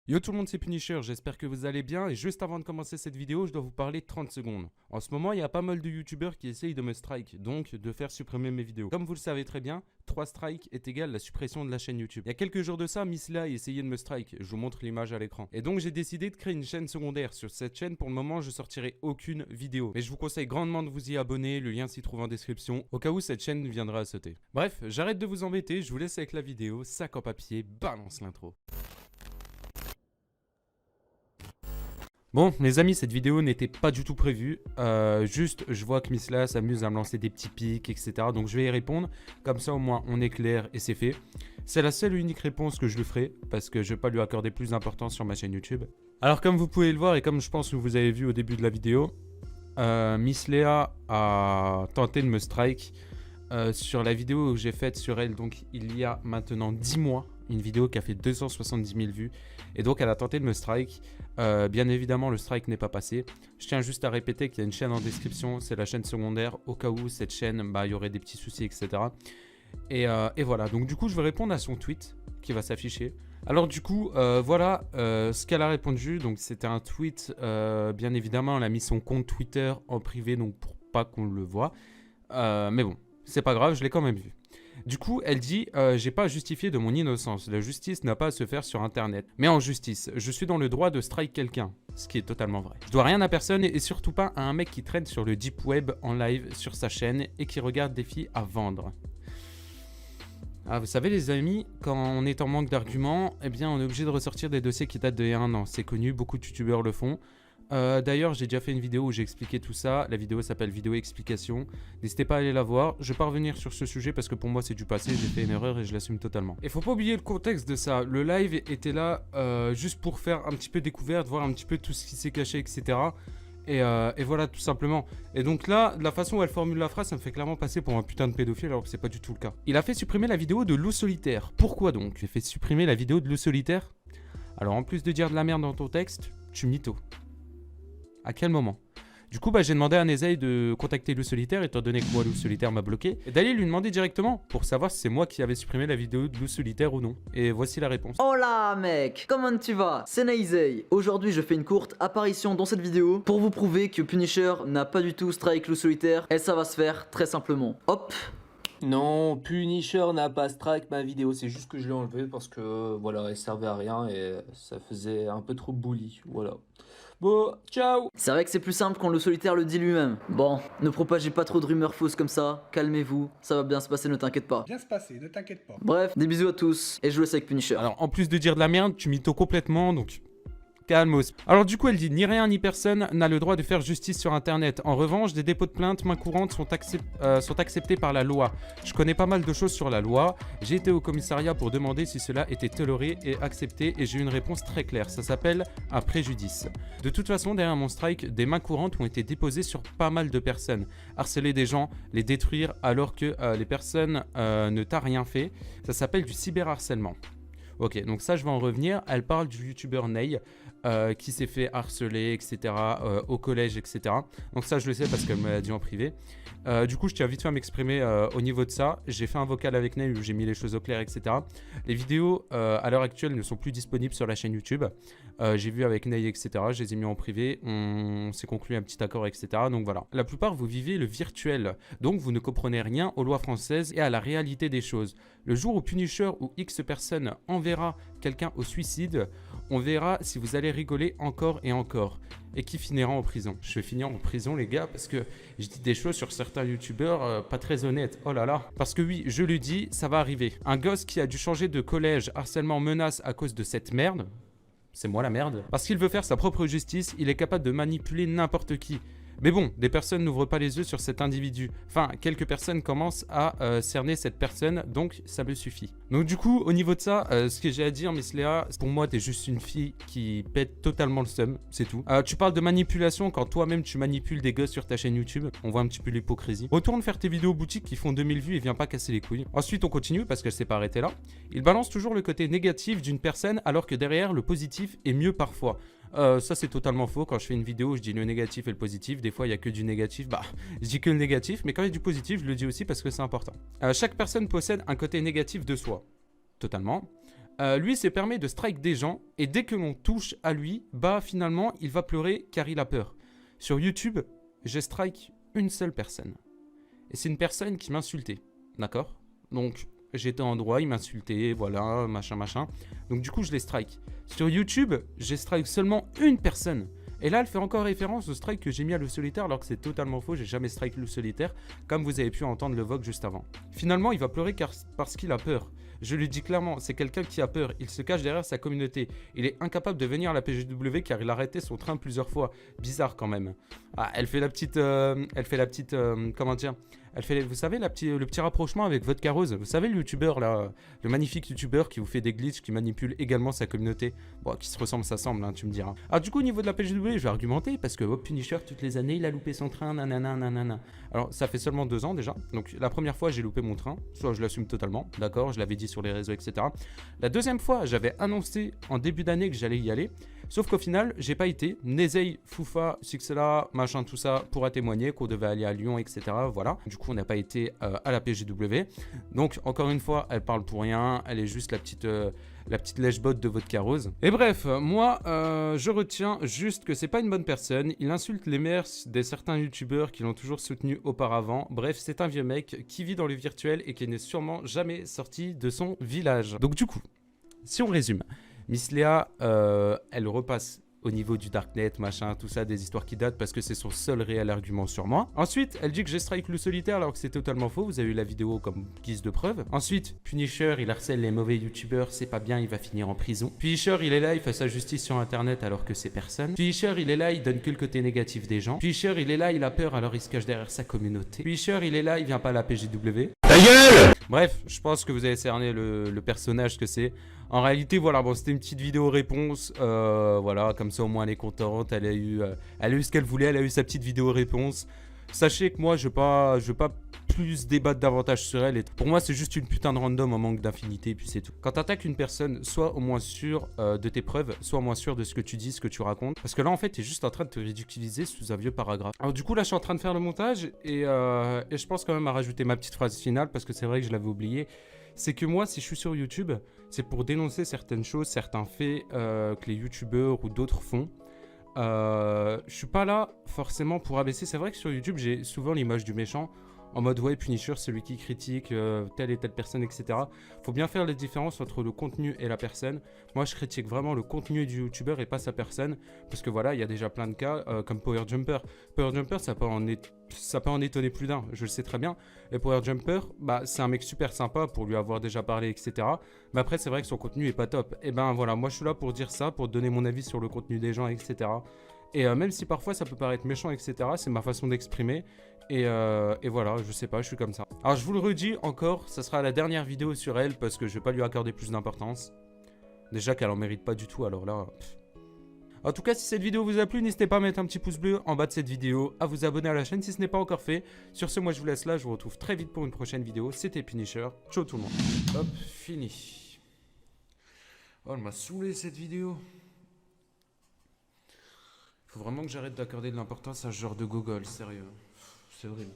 Yo tout le monde, c'est Punisher, j'espère que vous allez bien et juste avant de commencer cette vidéo, je dois vous parler 30 secondes. En ce moment, il y a pas mal de youtubeurs qui essayent de me strike, donc de faire supprimer mes vidéos. Comme vous le savez très bien, 3 strikes est égal à la suppression de la chaîne YouTube. Il y a quelques jours de ça, Misla a essayé de me strike, je vous montre l'image à l'écran. Et donc j'ai décidé de créer une chaîne secondaire. Sur cette chaîne, pour le moment, je sortirai aucune vidéo. Mais je vous conseille grandement de vous y abonner, le lien s'y trouve en description, au cas où cette chaîne viendra à sauter. Bref, j'arrête de vous embêter, je vous laisse avec la vidéo, sac en papier, balance l'intro. Bon, les amis, cette vidéo n'était pas du tout prévue. Juste, je vois que Misla s'amuse à me lancer des petits pics, etc. Donc, je vais y répondre. Comme ça, au moins, on est clair et c'est fait. C'est la seule et unique réponse que je lui ferai parce que je ne vais pas lui accorder plus d'importance sur ma chaîne YouTube. Alors, comme vous pouvez le voir et comme je pense que vous avez vu au début de la vidéo, Misla a tenté de me strike sur la vidéo que j'ai faite sur elle. Donc, il y a maintenant 10 mois. Une vidéo qui a fait 270 000 vues. Et donc, elle a tenté de me strike. Bien évidemment, le strike n'est pas passé. Je tiens juste à répéter qu'il y a une chaîne en description. C'est la chaîne secondaire. Au cas où cette chaîne, il y aurait des petits soucis, etc. Et voilà. Donc, du coup, je vais répondre à son tweet qui va s'afficher. Alors, du coup, voilà ce qu'elle a répondu. Donc, c'était un tweet. Bien évidemment, elle a mis son compte Twitter en privé. Donc, pour pas qu'on le voit. Mais bon, c'est pas grave. Je l'ai quand même vu. Du coup, elle dit j'ai pas à justifier de mon innocence. La justice n'a pas à se faire sur internet. Mais en justice, je suis dans le droit de strike quelqu'un. Ce qui est totalement vrai. Je dois rien à personne et surtout pas à un mec qui traîne sur le deep web en live sur sa chaîne et qui regarde des filles à vendre. Ah, vous savez les amis, quand on est en manque d'arguments, eh bien on est obligé de ressortir des dossiers qui datent d'il y a un an. C'est connu, beaucoup de youtubeurs le font. D'ailleurs, j'ai déjà fait une vidéo où j'ai expliqué tout ça. La vidéo s'appelle Vidéo Explication. N'hésitez pas à aller la voir. Je vais pas revenir sur ce sujet parce que pour moi, c'est du passé. J'ai fait une erreur et je l'assume totalement. Et faut pas oublier le contexte de ça. Le live était là juste pour faire un petit peu découverte, voir un petit peu tout ce qui s'est caché, etc. Et voilà, tout simplement. Et donc là, la façon où elle formule la phrase, ça me fait clairement passer pour un putain de pédophile alors que c'est pas du tout le cas. Il a fait supprimer la vidéo de Loup Solitaire. Pourquoi donc? Il a fait supprimer la vidéo de Loup Solitaire? Alors en plus de dire de la merde dans ton texte, tu mytho. À quel moment? Du coup, j'ai demandé à Nezaï de contacter Loup Solitaire, étant donné que moi, Loup Solitaire m'a bloqué, et d'aller lui demander directement pour savoir si c'est moi qui avais supprimé la vidéo de Loup Solitaire ou non. Et voici la réponse. Oh là mec, comment tu vas? C'est Nezaï. Aujourd'hui je fais une courte apparition dans cette vidéo pour vous prouver que Punisher n'a pas du tout strike Loup Solitaire et ça va se faire très simplement. Hop. Non, Punisher n'a pas strike ma vidéo, c'est juste que je l'ai enlevée parce que voilà, elle servait à rien et ça faisait un peu trop bully, voilà. Bon, ciao. C'est vrai que c'est plus simple quand le solitaire le dit lui-même. Bon, ne propagez pas trop de rumeurs fausses comme ça, calmez-vous, ça va bien se passer, ne t'inquiète pas. Bien se passer, ne t'inquiète pas. Bref, des bisous à tous et je vous laisse avec Punisher. Alors, en plus de dire de la merde, tu mytho complètement, donc... calmos. Alors du coup, elle dit, ni rien ni personne n'a le droit de faire justice sur internet. En revanche, des dépôts de plainte main courante sont acceptés par la loi. Je connais pas mal de choses sur la loi. J'ai été au commissariat pour demander si cela était toléré et accepté et j'ai eu une réponse très claire. Ça s'appelle un préjudice. De toute façon, derrière mon strike, des mains courantes ont été déposées sur pas mal de personnes. Harceler des gens, les détruire alors que les personnes ne t'ont rien fait. Ça s'appelle du cyberharcèlement. Ok, donc ça je vais en revenir. Elle parle du youtubeur Ney qui s'est fait harceler, etc. Au collège, etc. Donc ça je le sais parce qu'elle me l'a dit en privé. Du coup je tiens vite fait à m'exprimer au niveau de ça. J'ai fait un vocal avec Ney où j'ai mis les choses au clair, etc. Les vidéos à l'heure actuelle ne sont plus disponibles sur la chaîne YouTube. J'ai vu avec Ney, etc. Je les ai mis en privé. On s'est conclu un petit accord, etc. Donc voilà. La plupart vous vivez le virtuel. Donc vous ne comprenez rien aux lois françaises et à la réalité des choses. Le jour où Punisher ou X personne enverra quelqu'un au suicide, on verra si vous allez rigoler encore et encore. Et qui finira en prison. Je vais finir en prison les gars parce que je dis des choses sur certains youtubeurs pas très honnêtes. Oh là là. Parce que oui, je le dis, ça va arriver. Un gosse qui a dû changer de collège, harcèlement, menace à cause de cette merde. C'est moi la merde. Parce qu'il veut faire sa propre justice, il est capable de manipuler n'importe qui. Mais bon, des personnes n'ouvrent pas les yeux sur cet individu. Enfin, quelques personnes commencent à cerner cette personne, donc ça me suffit. Donc du coup, au niveau de ça, ce que j'ai à dire, Miss Léa, pour moi, t'es juste une fille qui pète totalement le seum, c'est tout. Tu parles de manipulation quand toi-même tu manipules des gosses sur ta chaîne YouTube. On voit un petit peu l'hypocrisie. Retourne faire tes vidéos boutiques qui font 2000 vues et viens pas casser les couilles. Ensuite, on continue parce qu'elle s'est pas arrêtée là. Il balance toujours le côté négatif d'une personne alors que derrière, le positif est mieux parfois. Ça c'est totalement faux. Quand je fais une vidéo je dis le négatif et le positif. Des fois il n'y a que du négatif, je dis que le négatif. Mais quand il y a du positif je le dis aussi parce que c'est important. Chaque personne possède un côté négatif de soi. Totalement. lui, se permet de strike des gens. Et dès que l'on touche à lui, bah finalement, il va pleurer car il a peur. Sur YouTube, j'ai strike une seule personne. Et c'est une personne qui m'insultait. D'accord? Donc, j'étais en droit, il m'insultait, voilà, machin, machin. Donc, du coup, je l'ai strike. Sur YouTube, j'ai strike seulement une personne. Et là, elle fait encore référence au strike que j'ai mis à le solitaire, alors que c'est totalement faux, j'ai jamais strike le solitaire, comme vous avez pu entendre le vogue juste avant. Finalement, il va pleurer parce qu'il a peur. Je lui dis clairement, c'est quelqu'un qui a peur, il se cache derrière sa communauté. Il est incapable de venir à la PGW car il a arrêté son train plusieurs fois. Bizarre quand même. Ah, elle fait la petite, comment dire, vous savez, le petit rapprochement avec Vodka Rose. Vous savez, le youtubeur là, le magnifique youtubeur qui vous fait des glitches, qui manipule également sa communauté. Bon, qui se ressemble, ça semble, hein, tu me diras. Alors du coup, au niveau de la PGW, je vais argumenter parce que Punisher, toutes les années, il a loupé son train, nanana, nanana. Alors, ça fait seulement 2 ans déjà. Donc, la première fois, j'ai loupé mon train. Soit je l'assume totalement, d'accord, je l'avais dit sur les réseaux, etc. La deuxième fois, j'avais annoncé en début d'année que j'allais y aller. Sauf qu'au final, j'ai pas été. Nezei, Foufa, Sixela, machin, tout ça, pourra témoigner qu'on devait aller à Lyon, etc. Voilà. Du coup, on n'a pas été à la PGW. Donc, encore une fois, elle parle pour rien. Elle est juste la petite lèche-botte de Vodka Rose. Et bref, moi, je retiens juste que c'est pas une bonne personne. Il insulte les mères des certains youtubeurs qui l'ont toujours soutenu auparavant. Bref, c'est un vieux mec qui vit dans le virtuel et qui n'est sûrement jamais sorti de son village. Donc du coup, si on résume, Miss Léa, elle repasse au niveau du Darknet, machin, tout ça, des histoires qui datent parce que c'est son seul réel argument sur moi. Ensuite, elle dit que j'ai strike le solitaire alors que c'est totalement faux. Vous avez eu la vidéo comme guise de preuve. Ensuite, Punisher, il harcèle les mauvais youtubeurs, c'est pas bien, il va finir en prison. Punisher, il est là, il fait sa justice sur internet alors que c'est personne. Punisher, il est là, il donne que le côté négatif des gens. Punisher, il est là, il a peur alors il se cache derrière sa communauté. Punisher, il est là, il vient pas à la PGW. Ta gueule! Bref, je pense que vous avez cerné le personnage que c'est. En réalité, voilà, bon, c'était une petite vidéo réponse, voilà, comme ça au moins elle est contente, elle a eu ce qu'elle voulait, elle a eu sa petite vidéo réponse. Sachez que moi, je veux pas plus débattre davantage sur elle. Et pour moi, c'est juste une putain de random en manque d'infinité, et puis c'est tout. Quand t'attaques une personne, sois au moins sûr de tes preuves, sois au moins sûr de ce que tu dis, ce que tu racontes. Parce que là, en fait, t'es juste en train de te ridiculiser sous un vieux paragraphe. Alors du coup, là, je suis en train de faire le montage, et je pense quand même à rajouter ma petite phrase finale, parce que c'est vrai que je l'avais oublié. C'est que moi, si je suis sur YouTube, c'est pour dénoncer certaines choses, certains faits que les youtubeurs ou d'autres font. Je suis pas là forcément pour abaisser. C'est vrai que sur YouTube, j'ai souvent l'image du méchant en mode ouais, Punisher, celui qui critique telle et telle personne, etc. Faut bien faire la différence entre le contenu et la personne. Moi, je critique vraiment le contenu du youtubeur et pas sa personne. Parce que voilà, il y a déjà plein de cas comme Power Jumper. Power Jumper, ça peut en étonner plus d'un, je le sais très bien. Et Power Jumper, bah, c'est un mec super sympa pour lui avoir déjà parlé, etc. Mais après, c'est vrai que son contenu est pas top. Et ben voilà, moi je suis là pour dire ça, pour donner mon avis sur le contenu des gens, etc. Et même si parfois ça peut paraître méchant, etc., c'est ma façon d'exprimer. Et voilà, je sais pas, je suis comme ça. Alors je vous le redis encore, ça sera la dernière vidéo sur elle parce que je vais pas lui accorder plus d'importance. Déjà qu'elle en mérite pas du tout, alors là... En tout cas, si cette vidéo vous a plu, n'hésitez pas à mettre un petit pouce bleu en bas de cette vidéo, à vous abonner à la chaîne si ce n'est pas encore fait. Sur ce, moi je vous laisse là, je vous retrouve très vite pour une prochaine vidéo. C'était Punisher, ciao tout le monde. Hop, fini. Oh, elle m'a saoulé cette vidéo. Faut vraiment que j'arrête d'accorder de l'importance à ce genre de gogol, sérieux. C'est horrible.